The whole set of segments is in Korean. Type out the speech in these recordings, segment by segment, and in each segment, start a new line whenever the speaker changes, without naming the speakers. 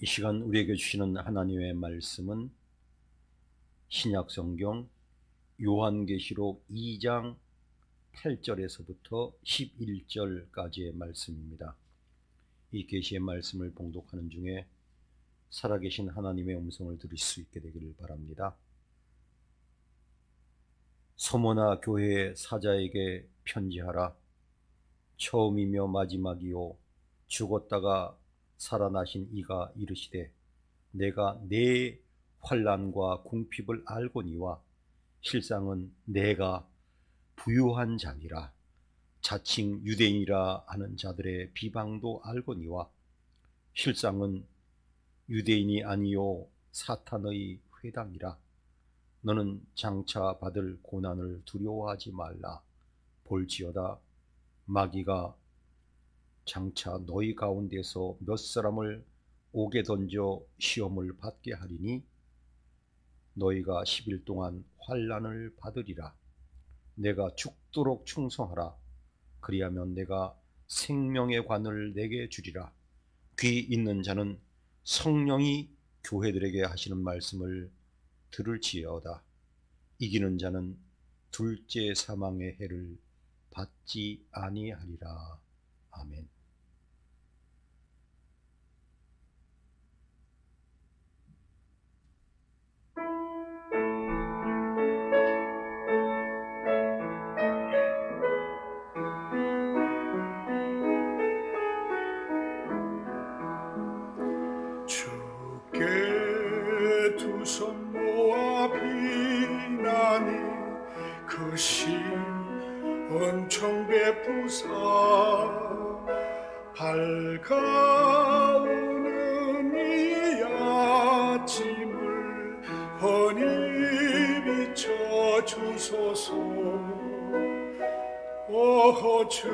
이 시간 우리에게 주시는 하나님의 말씀은 신약성경 요한계시록 2장 8절에서부터 11절까지의 말씀입니다. 이 계시의 말씀을 봉독하는 중에 살아계신 하나님의 음성을 들을 수 있게 되기를 바랍니다. 서머나 교회의 사자에게 편지하라. 처음이며 마지막이요 죽었다가 살아나신 이가 이르시되 내가 내 환난과 궁핍을 알거니와 실상은 내가 부유한 자니라. 자칭 유대인이라 하는 자들의 비방도 알거니와 실상은 유대인이 아니요 사탄의 회당이라. 너는 장차 받을 고난을 두려워하지 말라. 볼지어다 마귀가 장차 너희 가운데서 몇 사람을 옥에 던져 시험을 받게 하리니 너희가 10일 동안 환난을 받으리라. 내가 죽도록 충성하라. 그리하면 내가 생명의 관을 내게 주리라. 귀 있는 자는 성령이 교회들에게 하시는 말씀을 들을지어다. 이기는 자는 둘째 사망의 해를 받지 아니하리라. 아멘.
주께 두 손 모아 비나니 그 신 은총 베푸사 밝아오는 이 아침을 훤히 비춰주소서. 오 주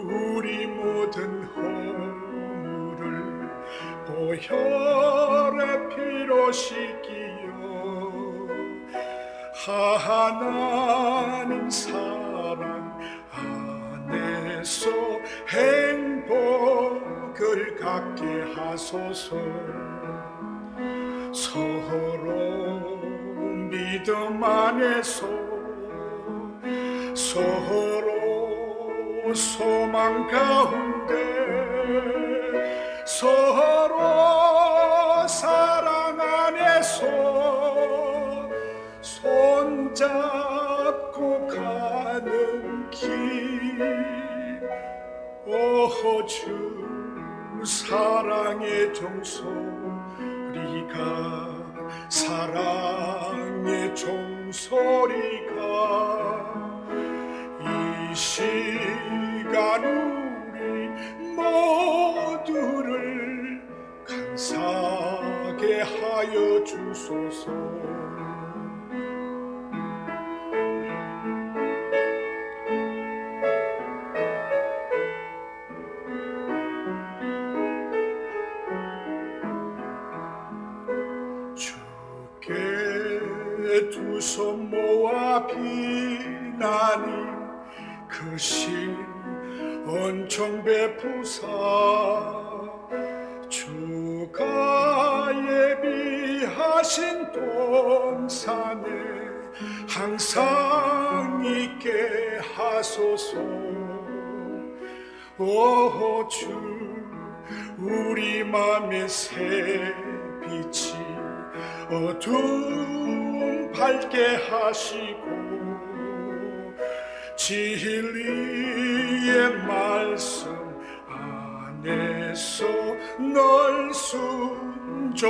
우리 모든 허물을 보혈의 피로 씻기어 하나님 사랑 안에서 행복을 갖게 하소서. 서로 믿음 안에서 서로 소망 가운데 서로 사랑 안에서 손잡고 가는 길. 오 주 사랑의 종소리가 사랑의 종소리가 이 시간 우리 모두를 감사하게 하여 주소서. 주께 두 손 모아 비나니 그 신 은총 베푸사 주가 예비하신 동산에 항상 있게 하소서. 오 주 우리 맘의 새 빛이 어둠 밝게 하시고 진리의 말씀 안에서 널 순종하게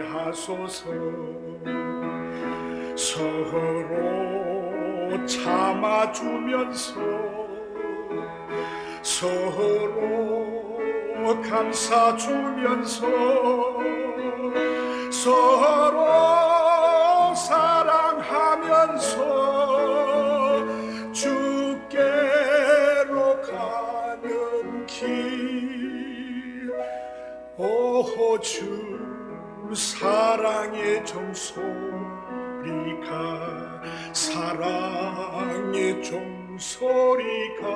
하소서. 서로 참아주면서 서로 감사주면서 서로 사랑하면서 주께로 가는 길. 오 주 사랑의 종소리가 사랑의 종소리가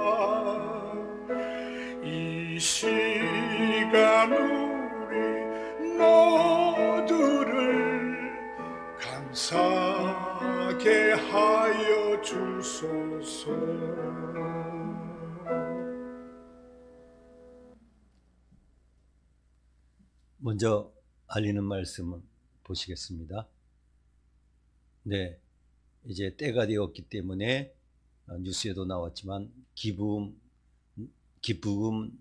이 시간 우리 감사하게 하여 주소서.
먼저 알리는 말씀은 보시겠습니다. 네, 이제 때가 되었기 때문에 뉴스에도 나왔지만 기부금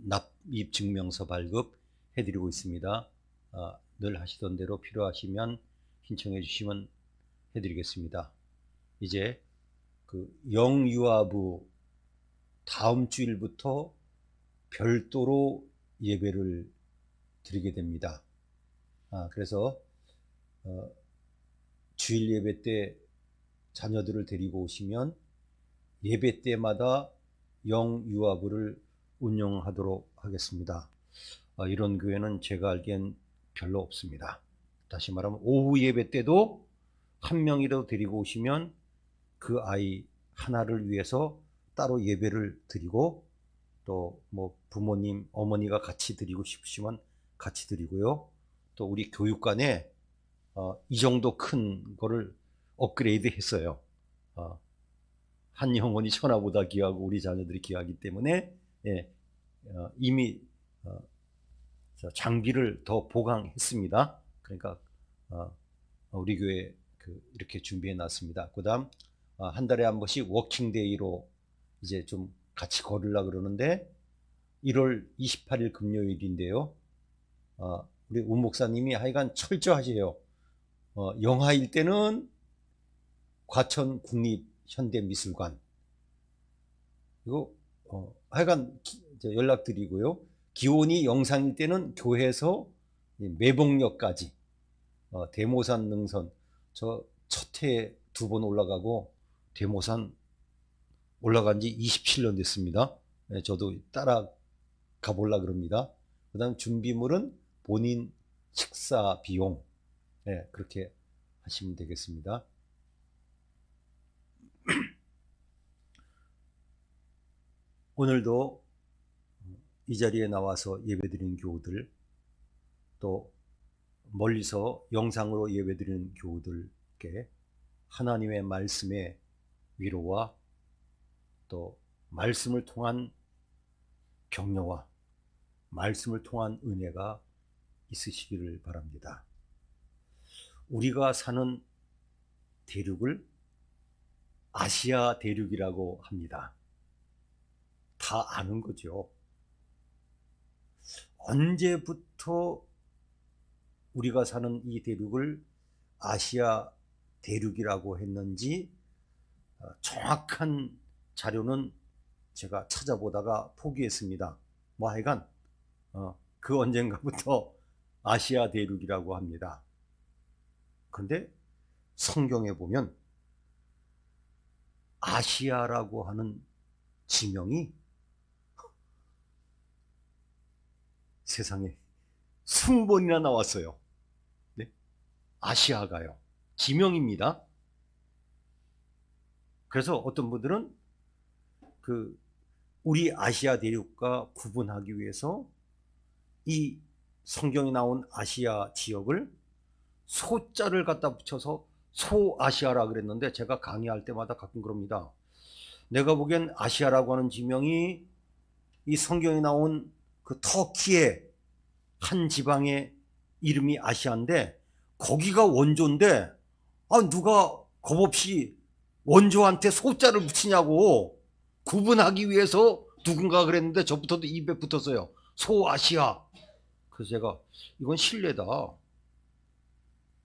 납입 증명서 발급 해드리고 있습니다. 늘 하시던 대로 필요하시면 신청해 주시면 해드리겠습니다. 이제 그 영유아부 다음 주일부터 별도로 예배를 드리게 됩니다. 그래서 주일 예배 때 자녀들을 데리고 오시면 예배 때마다 영유아부를 운영하도록 하겠습니다. 이런 교회는 제가 알기엔 별로 없습니다. 다시 말하면 오후 예배 때도 한 명이라도 데리고 오시면 그 아이 하나를 위해서 따로 예배를 드리고, 또 뭐 부모님, 어머니가 같이 드리고 싶으시면 같이 드리고요. 또 우리 교육관에 이 정도 큰 거를 업그레이드 했어요. 한 영혼이 천하보다 귀하고 우리 자녀들이 귀하기 때문에 이미 장비를 더 보강했습니다. 그러니까 우리 교회 이렇게 준비해 놨습니다. 그다음 한 달에 한 번씩 워킹데이로 이제 좀 같이 걸으려고 그러는데 1월 28일 금요일인데요. 우리 우 목사님이 하여간 철저하세요. 영하일 때는 과천 국립현대미술관, 그리고 하여간 연락드리고요. 기온이 영상일 때는 교회에서 매봉역까지, 대모산 능선, 저 첫 해에 2번 올라가고 대모산 올라간 지 27년 됐습니다. 저도 따라 가보려고 그럽니다. 그 다음 준비물은 본인 식사 비용, 그렇게 하시면 되겠습니다. 오늘도 이 자리에 나와서 예배드리는 교우들, 또 멀리서 영상으로 예배드리는 교우들께 하나님의 말씀의 위로와 또 말씀을 통한 격려와 말씀을 통한 은혜가 있으시기를 바랍니다. 우리가 사는 대륙을 아시아 대륙이라고 합니다. 다 아는 거죠. 언제부터 우리가 사는 이 대륙을 아시아 대륙이라고 했는지 정확한 자료는 제가 찾아보다가 포기했습니다. 뭐 하여간 그 언젠가부터 아시아 대륙이라고 합니다. 그런데 성경에 보면 아시아라고 하는 지명이 세상에 20번이나 나왔어요. 네? 아시아가요. 지명입니다. 그래서 어떤 분들은 우리 아시아 대륙과 구분하기 위해서 이 성경에 나온 아시아 지역을 소자를 갖다 붙여서 소아시아라 그랬는데, 제가 강의할 때마다 가끔 그럽니다. 내가 보기엔 아시아라고 하는 지명이 이 성경에 나온 그 터키의 한 지방의 이름이 아시아인데 거기가 원조인데 누가 겁없이 원조한테 소자를 붙이냐고 구분하기 위해서 누군가 그랬는데 저부터도 입에 붙었어요. 소아시아. 그래서 제가 이건 실례다.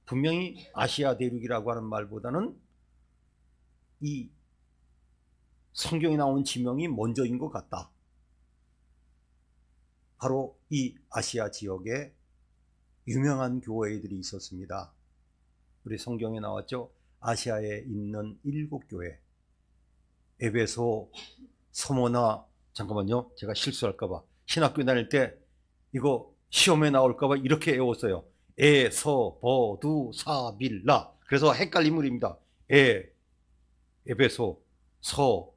분명히 아시아 대륙이라고 하는 말보다는 이 성경에 나온 지명이 먼저인 것 같다. 바로 이 아시아 지역에 유명한 교회들이 있었습니다. 우리 성경에 나왔죠. 아시아에 있는 7교회. 에베소, 서모나, 잠깐만요. 제가 실수할까봐. 신학교 다닐 때 이거 시험에 나올까봐 이렇게 외웠어요. 에, 서, 버, 두, 사, 빌라. 그래서 헷갈린 물입니다. 에베소, 서,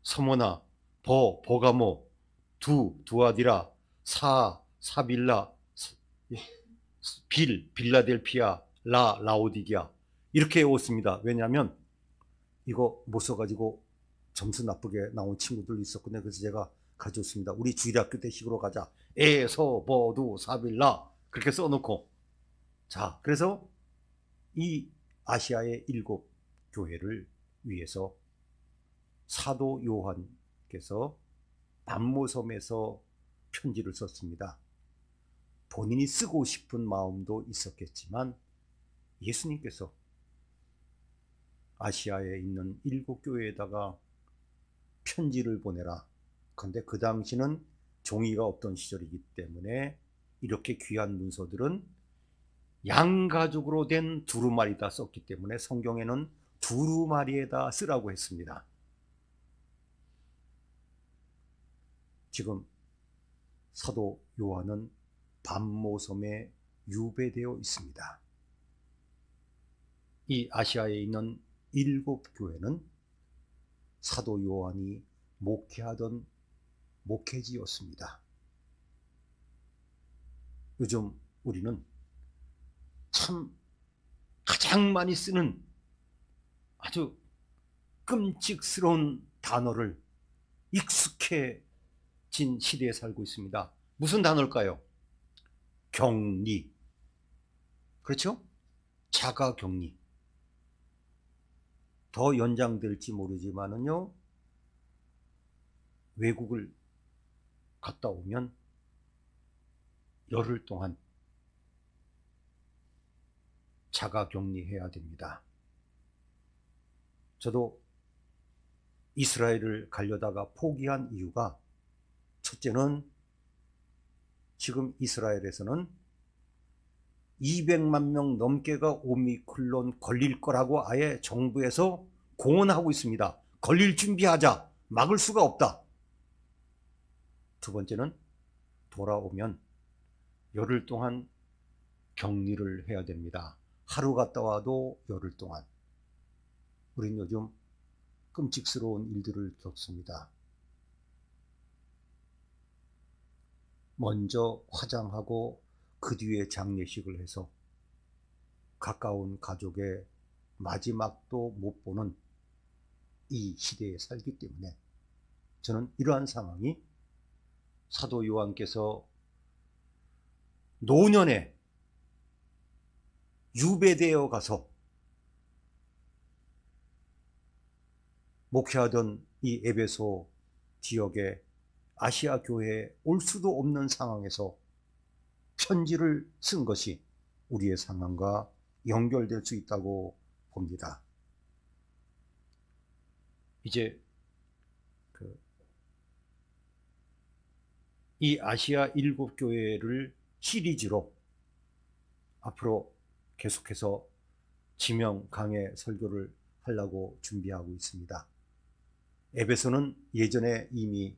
서모나, 버, 버가모, 두아디라, 사빌라, 빌라델피아, 라오디게아. 이렇게 외웠습니다. 왜냐하면 이거 못 써가지고 점수 나쁘게 나온 친구들 있었거든요. 그래서 제가 가져왔습니다. 우리 주일학교 때 식으로 가자. 에서 버두 사빌라 그렇게 써놓고, 자, 그래서 이 아시아의 7교회를 위해서 사도 요한께서 반모섬에서 편지를 썼습니다. 본인이 쓰고 싶은 마음도 있었겠지만 예수님께서 아시아에 있는 7교회에다가 편지를 보내라. 그런데 그 당시는 종이가 없던 시절이기 때문에 이렇게 귀한 문서들은 양가죽으로 된 두루마리에다 썼기 때문에 성경에는 두루마리에다 쓰라고 했습니다. 지금 사도 요한은 반모섬에 유배되어 있습니다. 이 아시아에 있는 7교회는 사도 요한이 목회하던 목회지였습니다. 요즘 우리는 참 가장 많이 쓰는 아주 끔찍스러운 단어를 익숙해진 시대에 살고 있습니다. 무슨 단어일까요? 격리. 그렇죠? 자가격리. 더 연장될지 모르지만은요, 외국을 갔다 오면 열흘 동안 자가격리해야 됩니다. 저도 이스라엘을 가려다가 포기한 이유가, 첫째는 지금 이스라엘에서는 200만 명 넘게가 오미크론 걸릴 거라고 아예 정부에서 공언하고 있습니다. 걸릴 준비하자. 막을 수가 없다. 두 번째는 돌아오면 열흘 동안 격리를 해야 됩니다. 하루 갔다 와도 열흘 동안. 우린 요즘 끔찍스러운 일들을 겪습니다. 먼저 화장하고 그 뒤에 장례식을 해서 가까운 가족의 마지막도 못 보는 이 시대에 살기 때문에 저는 이러한 상황이 사도 요한께서 노년에 유배되어 가서 목회하던 이 에베소 지역에 아시아 교회에 올 수도 없는 상황에서 편지를 쓴 것이 우리의 상황과 연결될 수 있다고 봅니다. 이제 이 아시아 7교회를 시리즈로 앞으로 계속해서 지명 강해 설교를 하려고 준비하고 있습니다. 에베소는 예전에 이미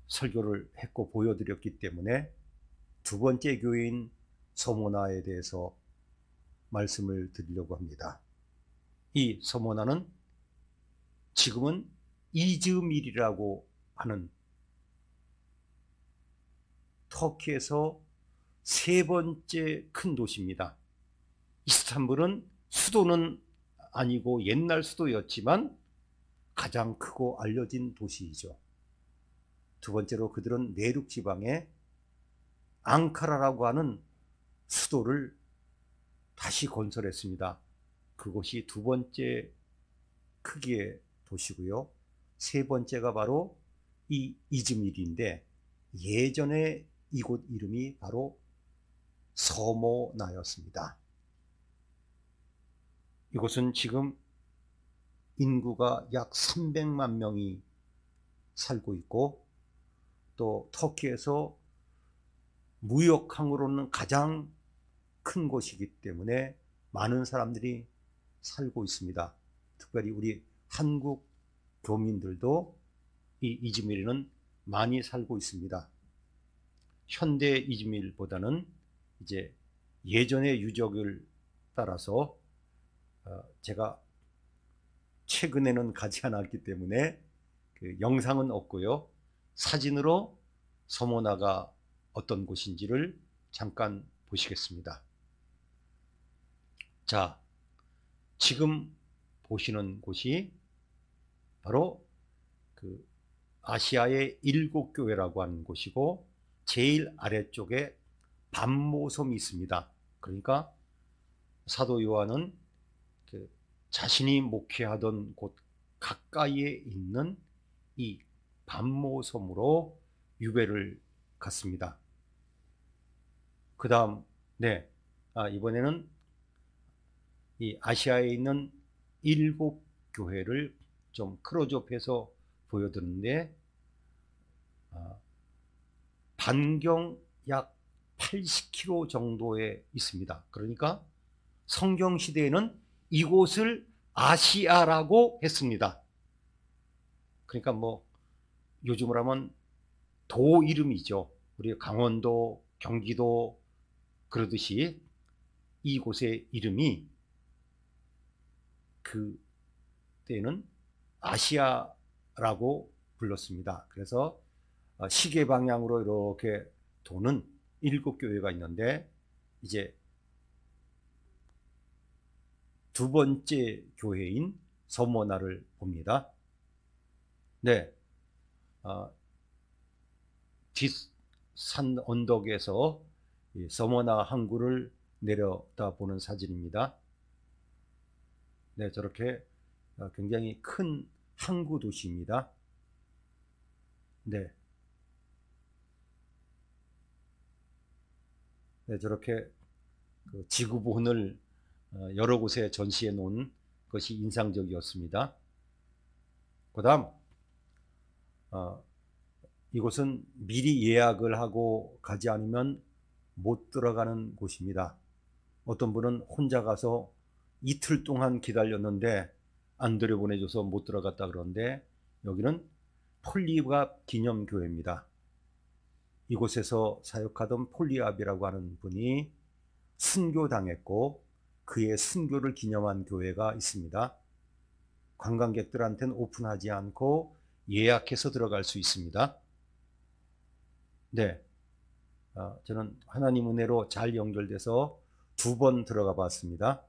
설교를 했고 보여드렸기 때문에 두 번째 교회인 서모나에 대해서 말씀을 드리려고 합니다. 이 서모나는 지금은 이즈밀이라고 하는 터키에서 세 번째 큰 도시입니다. 이스탄불은 수도는 아니고 옛날 수도였지만 가장 크고 알려진 도시이죠. 두 번째로 그들은 내륙 지방에 앙카라라고 하는 수도를 다시 건설했습니다. 그곳이 두 번째 크기의 도시고요. 세 번째가 바로 이 이즈밀인데 예전에 이곳 이름이 바로 서모나였습니다. 이곳은 지금 인구가 약 300만 명이 살고 있고 또 터키에서 무역항으로는 가장 큰 곳이기 때문에 많은 사람들이 살고 있습니다. 특별히 우리 한국 교민들도 이 이즈밀에는 많이 살고 있습니다. 현대 이즈밀보다는 이제 예전의 유적을 따라서 제가 최근에는 가지 않았기 때문에 그 영상은 없고요. 사진으로 서모나가 어떤 곳인지를 잠깐 보시겠습니다. 자, 지금 보시는 곳이 바로 그 아시아의 7교회라고 하는 곳이고, 제일 아래쪽에 반모섬이 있습니다. 그러니까 사도 요한은 그 자신이 목회하던 곳 가까이에 있는 이 반모섬으로 유배를 갔습니다. 그 다음, 이번에는 이 아시아에 있는 7교회를 좀 클로즈업해서 보여드는데, 반경 약 80km 정도에 있습니다. 그러니까 성경 시대에는 이곳을 아시아라고 했습니다. 그러니까 뭐 요즘으로 하면 도 이름이죠. 우리 강원도, 경기도 그러듯이 이곳의 이름이 그 때는 아시아라고 불렀습니다. 그래서 시계 방향으로 이렇게 도는 7교회가 있는데, 이제 두 번째 교회인 서머나를 봅니다. 뒷산 언덕에서 서머나 항구를 내려다보는 사진입니다. 저렇게 굉장히 큰 항구 도시입니다. 저렇게 그 지구본을 여러 곳에 전시해 놓은 것이 인상적이었습니다. 그 다음, 이곳은 미리 예약을 하고 가지 않으면 못 들어가는 곳입니다. 어떤 분은 혼자 가서 이틀 동안 기다렸는데 안 들여보내줘서 못 들어갔다 그러는데, 여기는 폴리갑 기념교회입니다. 이곳에서 사역하던 폴리압이라고 하는 분이 순교당했고, 그의 순교를 기념한 교회가 있습니다. 관광객들한테는 오픈하지 않고 예약해서 들어갈 수 있습니다. 저는 하나님 은혜로 잘 연결돼서 2번 들어가 봤습니다.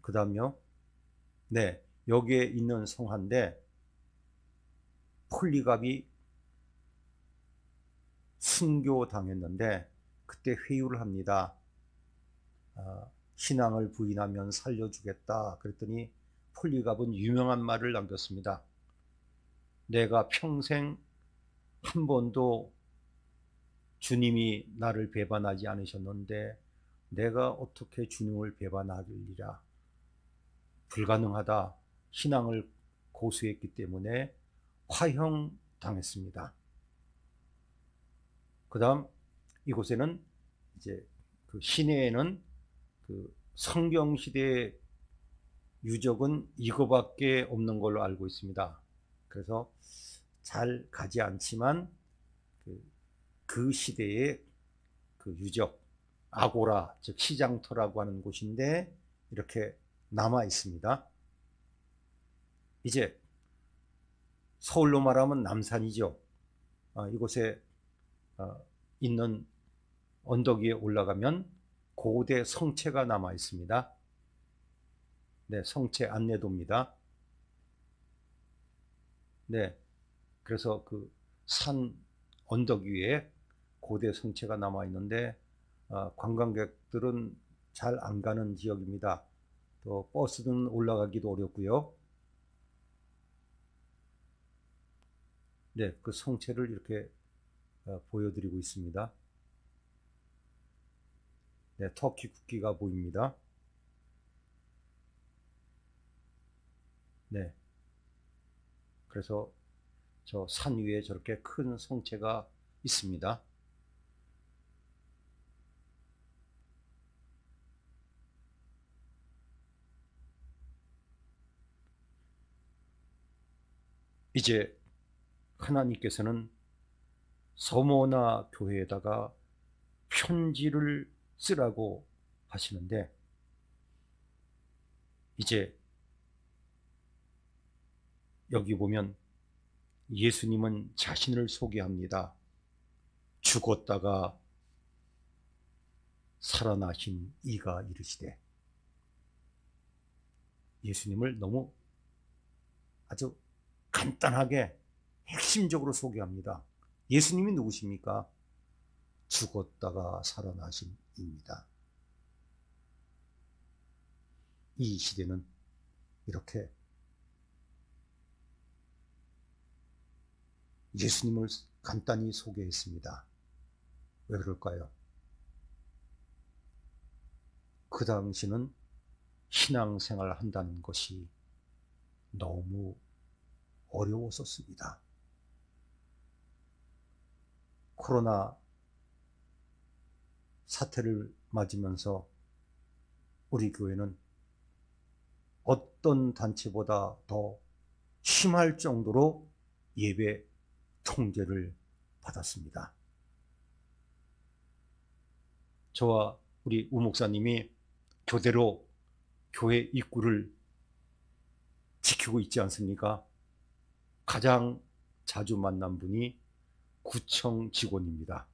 그 다음요. 여기에 있는 성화인데, 폴리갑이 순교당했는데 그때 회유를 합니다. 신앙을 부인하면 살려주겠다 그랬더니 폴리갑은 유명한 말을 남겼습니다. 내가 평생 한 번도 주님이 나를 배반하지 않으셨는데 내가 어떻게 주님을 배반하리라. 불가능하다. 신앙을 고수했기 때문에 화형당했습니다. 그 다음, 이곳에는 이제 그 시내에는 그 성경시대 유적은 이거밖에 없는 걸로 알고 있습니다. 그래서 잘 가지 않지만 그 시대의 그 유적, 아고라, 즉 시장터라고 하는 곳인데 이렇게 남아 있습니다. 이제 서울로 말하면 남산이죠. 이곳에 있는 언덕 위에 올라가면 고대 성체가 남아 있습니다. 성체 안내도입니다. 그래서 그 산 언덕 위에 고대 성체가 남아 있는데 관광객들은 잘 안 가는 지역입니다. 또 버스는 올라가기도 어렵고요. 그 성체를 이렇게 보여드리고 있습니다. 터키 국기가 보입니다. 그래서 저 산 위에 저렇게 큰 성체가 있습니다. 이제 하나님께서는 서머나 교회에다가 편지를 쓰라고 하시는데, 이제 여기 보면 예수님은 자신을 소개합니다. 죽었다가 살아나신 이가 이르시되, 예수님을 너무 아주 간단하게 핵심적으로 소개합니다. 예수님이 누구십니까? 죽었다가 살아나신 이입니다. 이 시대는 이렇게 예수님을 간단히 소개했습니다. 왜 그럴까요? 그 당시는 신앙생활을 한다는 것이 너무 어려웠었습니다. 코로나 사태를 맞으면서 우리 교회는 어떤 단체보다 더 심할 정도로 예배 통제를 받았습니다. 저와 우리 우 목사님이 교대로 교회 입구를 지키고 있지 않습니까? 가장 자주 만난 분이 구청 직원입니다.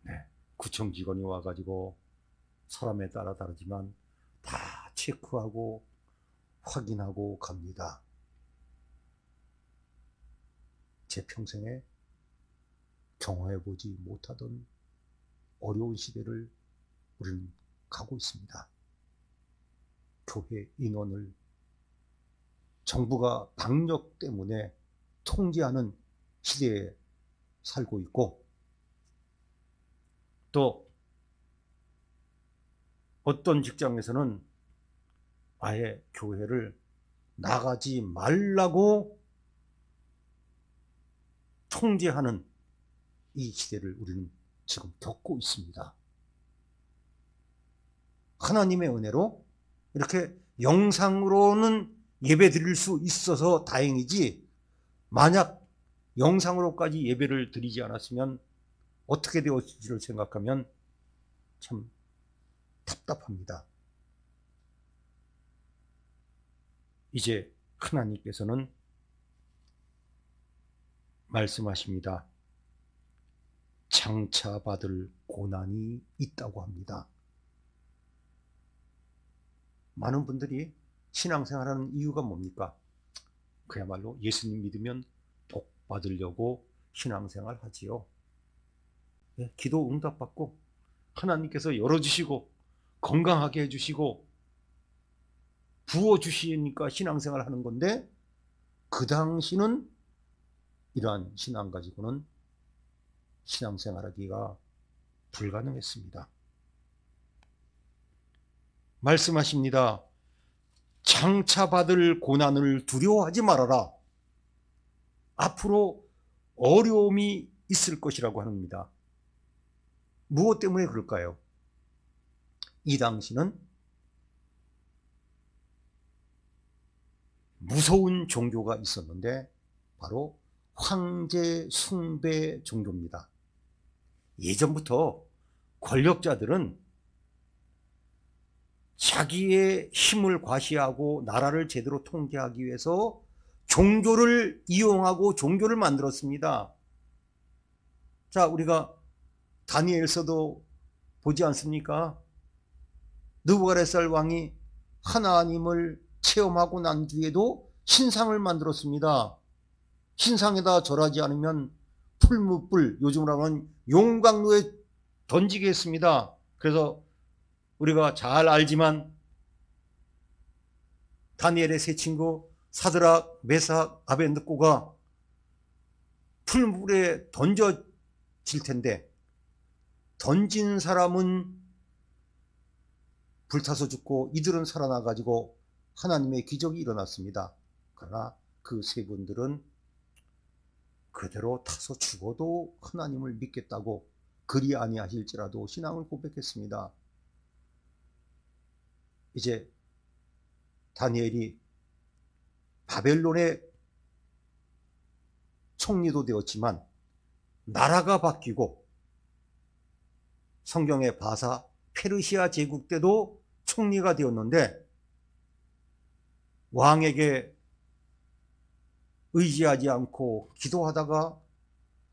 네, 구청 직원이 와가지고 사람에 따라 다르지만 다 체크하고 확인하고 갑니다. 제 평생에 경험해보지 못하던 어려운 시대를 우리는 가고 있습니다. 교회 인원을 정부가 방역 때문에 통제하는 시대에 살고 있고, 또 어떤 직장에서는 아예 교회를 나가지 말라고 통제하는 이 시대를 우리는 지금 겪고 있습니다. 하나님의 은혜로 이렇게 영상으로는 예배 드릴 수 있어서 다행이지, 만약 영상으로까지 예배를 드리지 않았으면 어떻게 되었을지를 생각하면 참 답답합니다. 이제 하나님께서는 말씀하십니다. 장차 받을 고난이 있다고 합니다. 많은 분들이 신앙생활하는 이유가 뭡니까? 그야말로 예수님 믿으면 복 받으려고 신앙생활 하지요. 네, 기도 응답받고 하나님께서 열어주시고 건강하게 해주시고 부어주시니까 신앙생활 하는 건데, 그 당시는 이러한 신앙 가지고는 신앙생활하기가 불가능했습니다. 말씀하십니다. 장차 받을 고난을 두려워하지 말아라. 앞으로 어려움이 있을 것이라고 합니다. 무엇 때문에 그럴까요? 이 당시는 무서운 종교가 있었는데 바로 황제 숭배 종교입니다. 예전부터 권력자들은 자기의 힘을 과시하고 나라를 제대로 통제하기 위해서 종교를 이용하고 종교를 만들었습니다. 자, 우리가 다니엘서도 보지 않습니까? 느부갓네살 왕이 하나님을 체험하고 난 뒤에도 신상을 만들었습니다. 신상에다 절하지 않으면 풀무불, 요즘으로 하면 용광로에 던지게 했습니다. 그래서 우리가 잘 알지만 다니엘의 세 친구 사드락, 메삭, 아벤느고가 풀물에 던져질 텐데 던진 사람은 불타서 죽고 이들은 살아나가지고 하나님의 기적이 일어났습니다. 그러나 그 세 분들은 그대로 타서 죽어도 하나님을 믿겠다고 그리 아니하실지라도 신앙을 고백했습니다. 이제 다니엘이 바벨론의 총리도 되었지만 나라가 바뀌고 성경의 바사 페르시아 제국 때도 총리가 되었는데 왕에게 의지하지 않고 기도하다가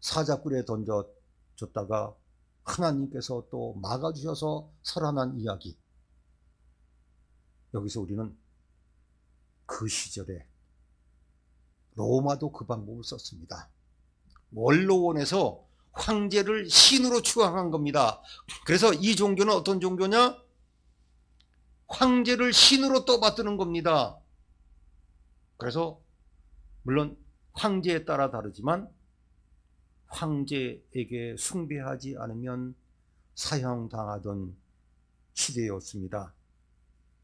사자굴에 던져 줬다가 하나님께서 또 막아주셔서 살아난 이야기. 여기서 우리는 그 시절에 로마도 그 방법을 썼습니다. 원로원에서 황제를 신으로 추앙한 겁니다. 그래서 이 종교는 어떤 종교냐? 황제를 신으로 떠받드는 겁니다. 그래서 물론 황제에 따라 다르지만 황제에게 숭배하지 않으면 사형당하던 시대였습니다.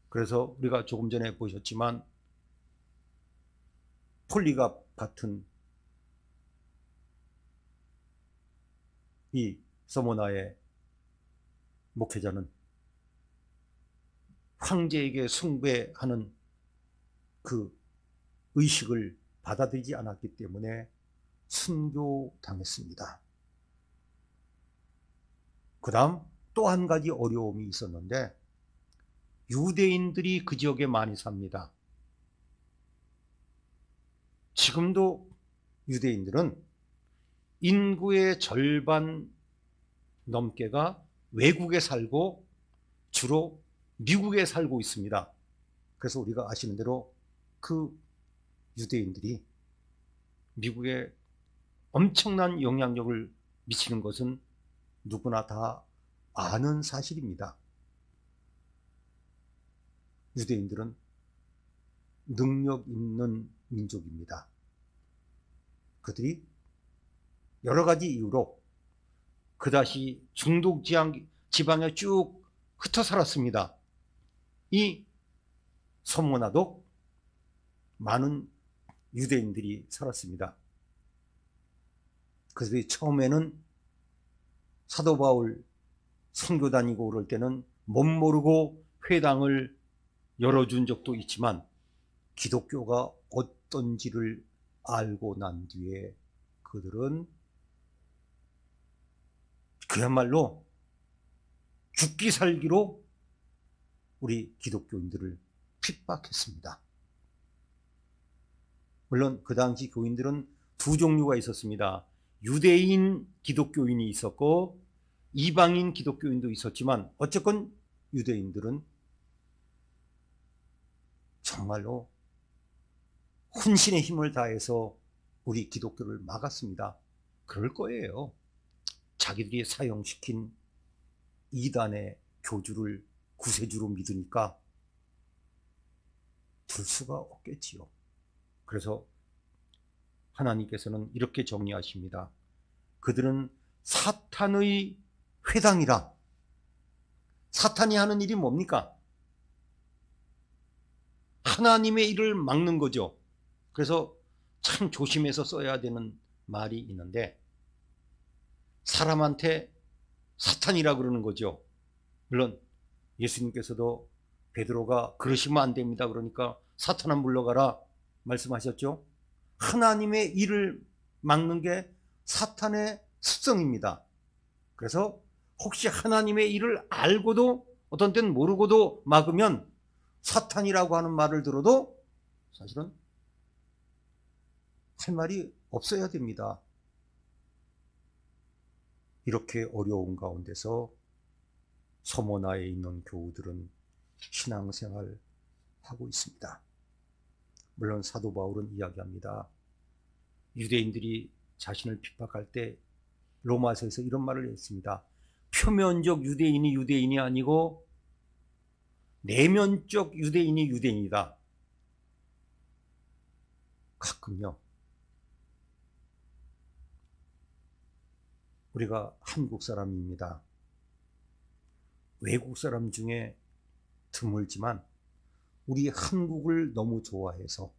그래서 우리가 조금 전에 보셨지만 폴리갑 같은 이 서모나의 목회자는 황제에게 숭배하는 그 의식을 받아들이지 않았기 때문에 순교당했습니다. 그 다음 또 한 가지 어려움이 있었는데, 유대인들이 그 지역에 많이 삽니다. 지금도 유대인들은 인구의 절반 넘게가 외국에 살고 주로 미국에 살고 있습니다. 그래서 우리가 아시는 대로 그 유대인들이 미국에 엄청난 영향력을 미치는 것은 누구나 다 아는 사실입니다. 유대인들은 능력 있는 민족입니다. 그들이 여러 가지 이유로 그다시 중동 지방에 쭉 흩어 살았습니다. 이 서모나도 많은 유대인들이 살았습니다. 그들이 처음에는 사도 바울 선교 다니고 그럴 때는 못 모르고 회당을 열어준 적도 있지만 기독교가 어떤지를 알고 난 뒤에 그들은 그야말로 죽기 살기로 우리 기독교인들을 핍박했습니다. 물론 그 당시 교인들은 두 종류가 있었습니다. 유대인 기독교인이 있었고 이방인 기독교인도 있었지만 어쨌건 유대인들은 정말로 혼신의 힘을 다해서 우리 기독교를 막았습니다. 그럴 거예요. 자기들이 사용시킨 이단의 교주를 구세주로 믿으니까 둘 수가 없겠지요. 그래서 하나님께서는 이렇게 정리하십니다. 그들은 사탄의 회당이라. 사탄이 하는 일이 뭡니까? 하나님의 일을 막는 거죠. 그래서 참 조심해서 써야 되는 말이 있는데, 사람한테 사탄이라 그러는 거죠. 물론 예수님께서도 베드로가 그러시면 안 됩니다 그러니까 사탄아 물러가라 말씀하셨죠. 하나님의 일을 막는 게 사탄의 습성입니다. 그래서 혹시 하나님의 일을 알고도 어떤 때는 모르고도 막으면 사탄이라고 하는 말을 들어도 사실은 할 말이 없어야 됩니다. 이렇게 어려운 가운데서 서모나에 있는 교우들은 신앙생활을 하고 있습니다. 물론 사도 바울은 이야기합니다. 유대인들이 자신을 핍박할 때 로마서에서 이런 말을 했습니다. 표면적 유대인이 유대인이 아니고 내면적 유대인이 유대인이다. 가끔요, 우리가 한국 사람입니다. 외국 사람 중에 드물지만 우리 한국을 너무 좋아해서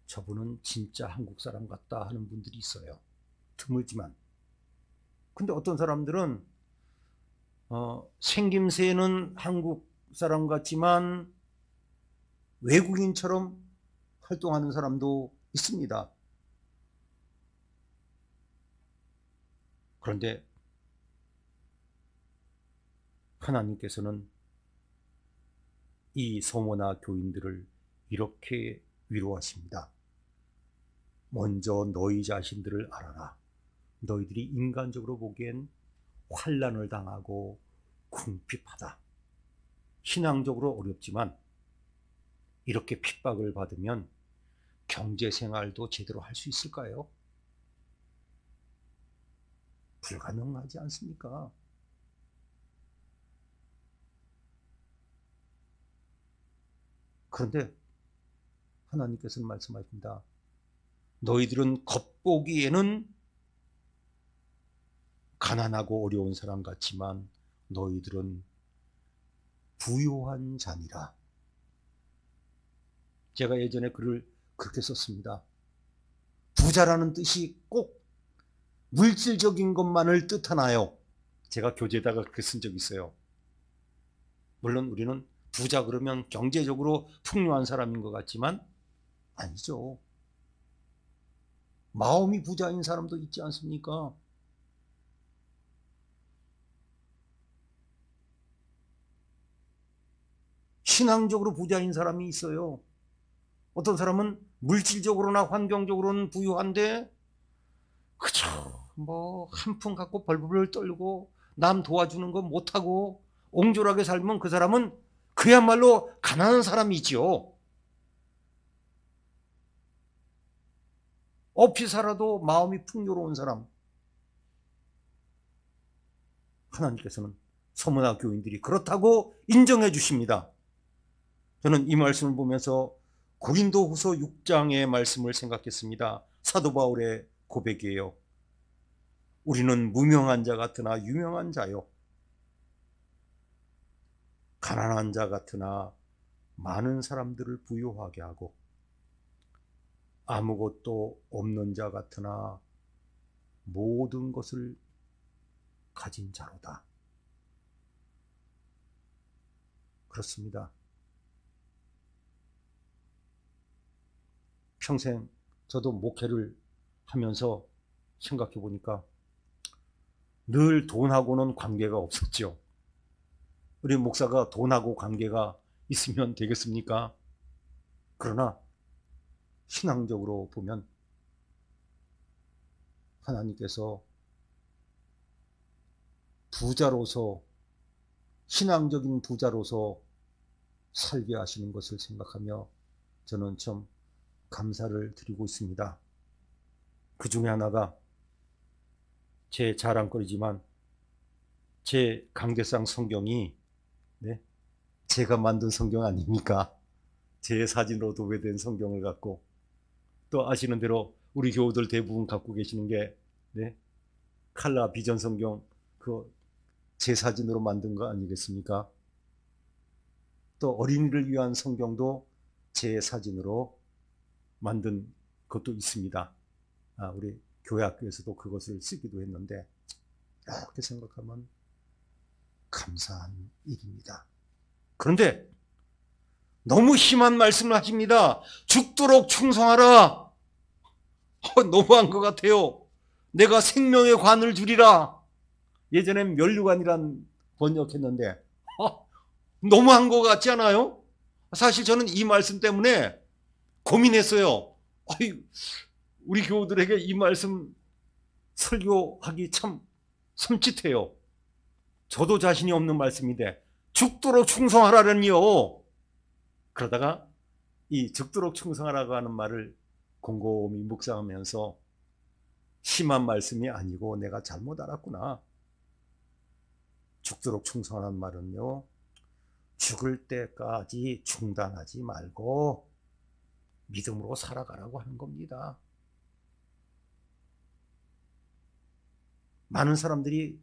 저분은 진짜 한국 사람 같다 하는 분들이 있어요. 드물지만. 근데 어떤 사람들은 생김새는 한국 사람 같지만 외국인처럼 활동하는 사람도 있습니다. 그런데 하나님께서는 이 서모나 교인들을 이렇게 위로하십니다. 먼저 너희 자신들을 알아라. 너희들이 인간적으로 보기엔 환난을 당하고 궁핍하다. 신앙적으로 어렵지만 이렇게 핍박을 받으면 경제생활도 제대로 할 수 있을까요? 불가능하지 않습니까? 그런데 하나님께서는 말씀하십니다. 너희들은 겉보기에는 가난하고 어려운 사람 같지만 너희들은 부유한 자니라. 제가 예전에 글을 그렇게 썼습니다. 부자라는 뜻이 꼭 물질적인 것만을 뜻하나요? 제가 교재에다가 그렇게 쓴 적이 있어요. 물론 우리는 부자 그러면 경제적으로 풍요한 사람인 것 같지만 아니죠. 마음이 부자인 사람도 있지 않습니까? 신앙적으로 부자인 사람이 있어요. 어떤 사람은 물질적으로나 환경적으로는 부유한데 그저 뭐 한 푼 갖고 벌벌 떨고 남 도와주는 거 못하고 옹졸하게 살면 그 사람은 그야말로 가난한 사람이지요. 없이 살아도 마음이 풍요로운 사람. 하나님께서는 서문화 교인들이 그렇다고 인정해 주십니다. 저는 이 말씀을 보면서 고린도후서 6장의 말씀을 생각했습니다. 사도 바울의 고백이에요. 우리는 무명한 자 같으나 유명한 자요, 가난한 자 같으나 많은 사람들을 부유하게 하고 아무것도 없는 자 같으나 모든 것을 가진 자로다. 그렇습니다. 평생 저도 목회를 하면서 생각해 보니까 늘 돈하고는 관계가 없었죠. 우리 목사가 돈하고 관계가 있으면 되겠습니까? 그러나 신앙적으로 보면 하나님께서 부자로서, 신앙적인 부자로서 살게 하시는 것을 생각하며 저는 참 감사를 드리고 있습니다. 그 중에 하나가 제 자랑거리지만 제 강대상 성경이 제가 만든 성경 아닙니까? 제 사진으로 도배된 성경을 갖고, 또 아시는 대로 우리 교우들 대부분 갖고 계시는 게 칼라 비전 성경, 그 제 사진으로 만든 거 아니겠습니까? 또 어린이를 위한 성경도 제 사진으로 만든 것도 있습니다. 우리 교회 학교에서도 그것을 쓰기도 했는데, 이렇게 생각하면 감사한 일입니다. 그런데 너무 심한 말씀을 하십니다. 죽도록 충성하라. 너무한 것 같아요. 내가 생명의 관을 주리라. 예전엔 면류관이란 번역했는데 너무한 것 같지 않아요? 사실 저는 이 말씀 때문에 고민했어요. 우리 교우들에게 이 말씀 설교하기 참 섬찟해요. 저도 자신이 없는 말씀인데 죽도록 충성하라니요. 그러다가 이 죽도록 충성하라고 하는 말을 곰곰이 묵상하면서 심한 말씀이 아니고 내가 잘못 알았구나. 죽도록 충성하라는 말은요, 죽을 때까지 중단하지 말고 믿음으로 살아가라고 하는 겁니다. 많은 사람들이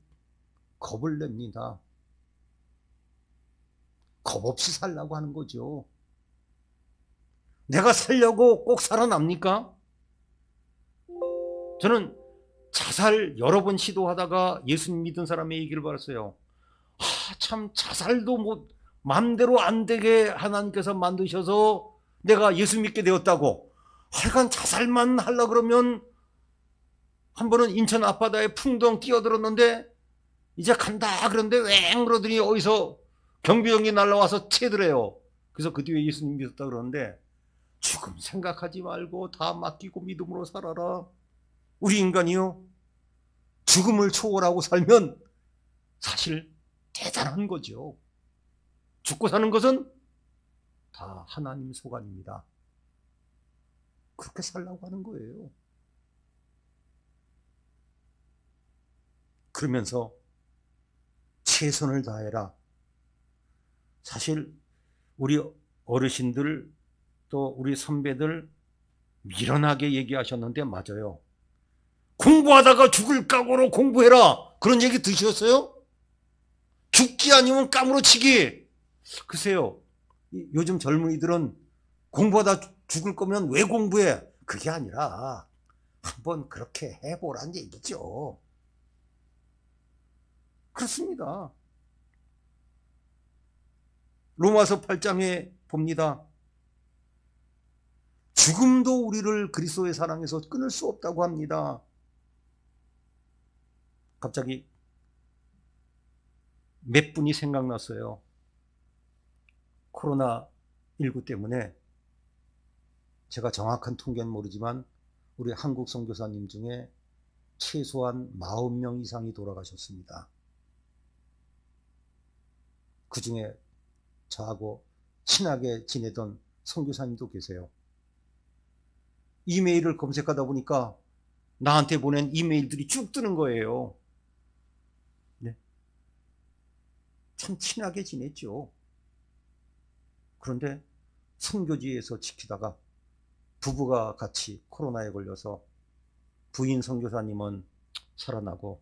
겁을 냅니다. 겁 없이 살라고 하는 거죠. 내가 살려고 꼭 살아납니까? 저는 자살 여러 번 시도하다가 예수님 믿은 사람의 얘기를 받았어요. 참 자살도 뭐 마음대로 안 되게 하나님께서 만드셔서 내가 예수 믿게 되었다고. 하여간 자살만 하려고 그러면 한 번은 인천 앞바다에 풍덩 뛰어들었는데 이제 간다 그런데 왱 그러더니 어디서 경비병이 날라와서 채더래요. 그래서 그 뒤에 예수님 믿었다 그러는데, 죽음 생각하지 말고 다 맡기고 믿음으로 살아라. 우리 인간이요, 죽음을 초월하고 살면 사실 대단한 거죠. 죽고 사는 것은 다 하나님 소관입니다. 그렇게 살라고 하는 거예요. 그러면서 최선을 다해라. 사실 우리 어르신들 또 우리 선배들 미련하게 얘기하셨는데 맞아요. 공부하다가 죽을 각오로 공부해라. 그런 얘기 드셨어요? 죽기 아니면 까무러치기. 글쎄요. 요즘 젊은이들은 공부하다 죽을 거면 왜 공부해? 그게 아니라 한번 그렇게 해보란 얘기죠. 그렇습니다. 로마서 8장에 봅니다. 죽음도 우리를 그리스도의 사랑에서 끊을 수 없다고 합니다. 갑자기 몇 분이 생각났어요. 코로나19 때문에 제가 정확한 통계는 모르지만 우리 한국 선교사님 중에 최소한 40명 이상이 돌아가셨습니다. 그 중에 저하고 친하게 지내던 선교사님도 계세요. 이메일을 검색하다 보니까 나한테 보낸 이메일들이 쭉 뜨는 거예요. 네. 참 친하게 지냈죠. 그런데 선교지에서 지키다가 부부가 같이 코로나에 걸려서 부인 선교사님은 살아나고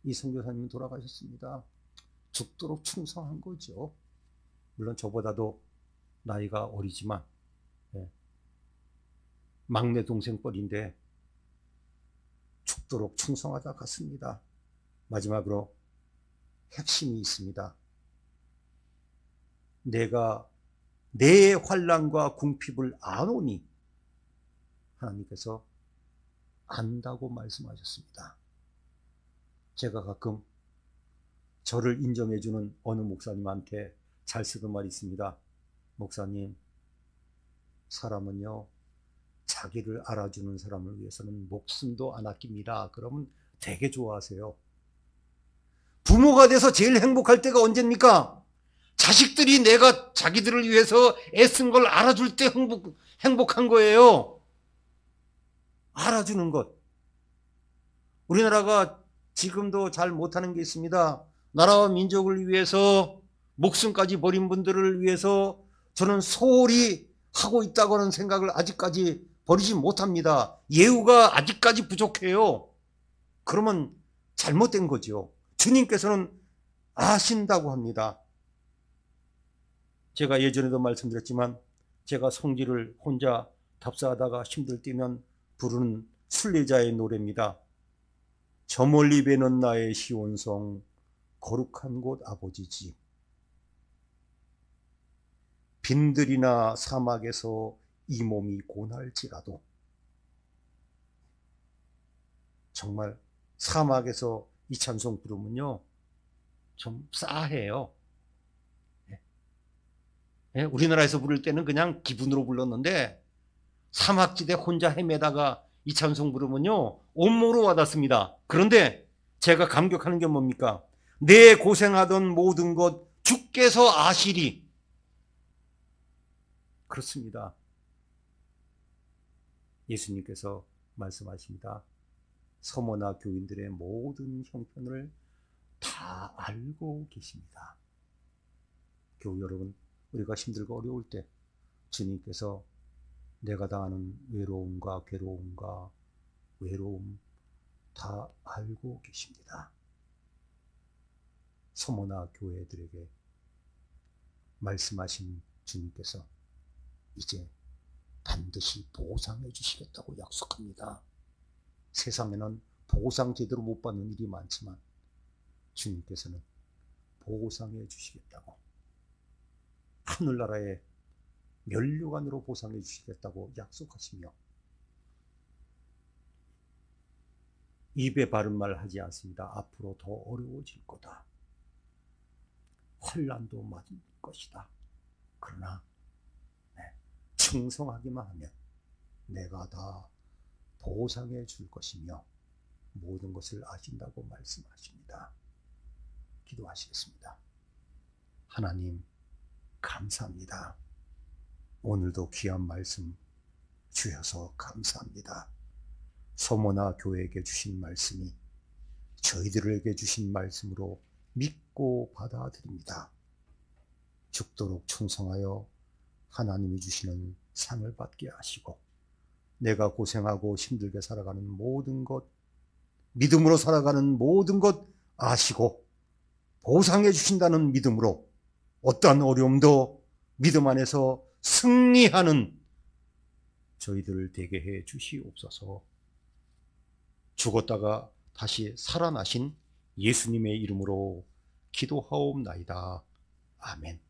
이 선교사님은 돌아가셨습니다. 죽도록 충성한 거죠. 물론 저보다도 나이가 어리지만 막내 동생 뻘인데 죽도록 충성하다 갔습니다. 마지막으로 핵심이 있습니다. 내가 내 환난과 궁핍을 아노니 하나님께서 안다고 말씀하셨습니다. 제가 가끔 저를 인정해주는 어느 목사님한테 잘 쓰던 말이 있습니다. 목사님, 사람은요 자기를 알아주는 사람을 위해서는 목숨도 안 아낍니다. 그러면 되게 좋아하세요. 부모가 돼서 제일 행복할 때가 언제입니까? 자식들이 내가 자기들을 위해서 애쓴 걸 알아줄 때 행복한 거예요. 알아주는 것. 우리나라가 지금도 잘 못하는 게 있습니다. 나라와 민족을 위해서 목숨까지 버린 분들을 위해서 저는 소홀히 하고 있다고 하는 생각을 아직까지 버리지 못합니다. 예우가 아직까지 부족해요. 그러면 잘못된 거죠. 주님께서는 아신다고 합니다. 제가 예전에도 말씀드렸지만 제가 성지를 혼자 답사하다가 힘들 때면 부르는 순례자의 노래입니다. 저 멀리 배는 나의 시온성 거룩한 곳 아버지 집 빈들이나 사막에서 이 몸이 고날지라도 정말 사막에서 이 찬송 부르면요 좀 싸해요. 우리나라에서 부를 때는 그냥 기분으로 불렀는데 사막지대 혼자 헤매다가 이 찬송 부르면요 온몸으로 와닿습니다. 그런데 제가 감격하는 게 뭡니까? 내 고생하던 모든 것 주께서 아시리. 그렇습니다. 예수님께서 말씀하십니다. 서머나 교인들의 모든 형편을 다 알고 계십니다. 교우 여러분, 우리가 힘들고 어려울 때 주님께서 내가 당하는 외로움과 괴로움과 외로움 다 알고 계십니다. 서머나 교회들에게 말씀하신 주님께서 이제 반드시 보상해 주시겠다고 약속합니다. 세상에는 보상 제대로 못 받는 일이 많지만 주님께서는 보상해 주시겠다고, 하늘나라의 면류관으로 보상해 주시겠다고 약속하시며 입에 바른 말 하지 않습니다. 앞으로 더 어려워질 거다. 환난도 맞을 것이다. 그러나 충성하기만 하면 내가 다 보상해 줄 것이며 모든 것을 아신다고 말씀하십니다. 기도하시겠습니다. 하나님, 감사합니다. 오늘도 귀한 말씀 주셔서 감사합니다. 서모나 교회에게 주신 말씀이 저희들에게 주신 말씀으로 믿고 받아들입니다. 죽도록 충성하여 하나님이 주시는 상을 받게 하시고, 내가 고생하고 힘들게 살아가는 모든 것, 믿음으로 살아가는 모든 것 아시고 보상해 주신다는 믿음으로 어떠한 어려움도 믿음 안에서 승리하는 저희들을 되게 해 주시옵소서. 죽었다가 다시 살아나신 예수님의 이름으로 기도하옵나이다. 아멘.